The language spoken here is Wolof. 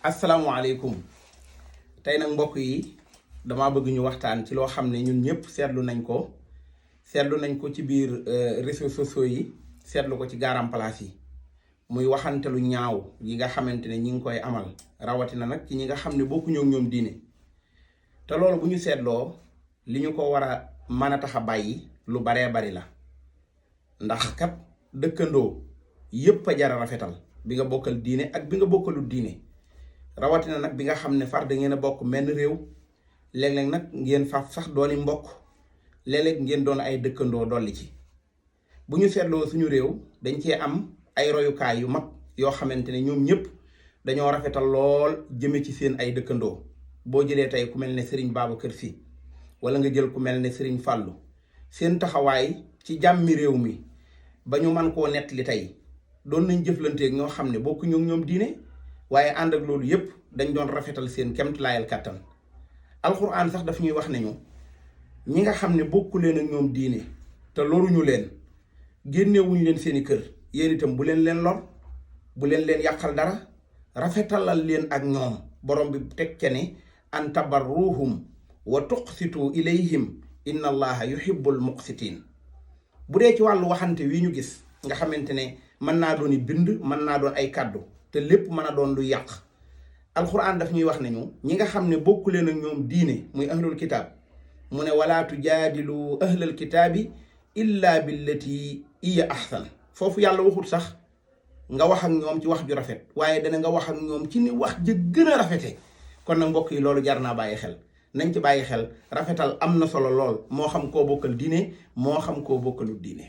asalaamualeykum tey nag mbokk yi dama bëgg ñu waxtaan ci loo xam ne ñun ñëpp seetlu nañ ko ci biir réseaux sociaux yi seetlu ko ci garam place yi muy waxante lu ñaaw yi nga xamante ne ñi ngi koy amal rawatina nag ci ñi nga xam ne bokkuñoo ak ñoom diine te loolu bu ñu seetloo li ñu ko war a mën a tax a bàyyi lu baree bari la ndax kat dëkkandoo yépp a jara rafetal bi nga bokkal diine ak bi nga bokkalul diine rawatina nag bi nga xam ne far da ngeen a bokk menn réew léeg-léeg nag ngeen faf sax dooni mbokk léeg-léeg ngeen doon ay dëkkandoo dolli ci bu ñu seetloo suñu réew dañ cee am ay royukaay yu mag yoo xamante ne ñoom ñëpp dañoo rafetal lool jëme ci seen ay dëkkandoo boo jëlee tey ku mel ne Serigne Babacar Sy wala nga jël ku mel ne Serigne Fallou seen taxawaay ci jàmmi réew mi ba ñu mën koo nettali tey doon nañ jëflanteeg ñoo xam ne bokkuñu ak ñoom diine waaye ànd ak loolu yépp dañ doon rafetal seen kemtulaayal kàttan alxuraan sax daf ñuy wax nañu ñi nga xam ne bokku leen ak ñoom diine te loruñu leen génnewuñu leen seeni kër yéen itam bu leen lor bu leen yàqal dara rafetalal leen ak ñoom borom bi teg ca ne an tabarruhum wa tuqsitu ilayhim inna allaha yuhibbul muqsitin bu dee ci wàllu waxante wi ñu gis nga xamante ne mën naa doon bind mën naa doon ay kàddu te lépp mën a doon lu yàq alxuraan daf ñuy wax nañu ñi nga xam ne bokku leen ak ñoom diine muy ahlul kitaab mu ne wala tujaadilu ahlal kitaabi illa billati iya ahsan foofu yàlla waxut sax nga wax ak ñoom ci wax ju rafet waaye dana nga wax ak ñoom ci ni wax ja gën a rafete kon nag mbokk yi loolu jar naa bàyyi xel nañ ci bàyyi xel rafetal am na solo lool moo xam koo bokkal diine moo xam koo bokkalul diine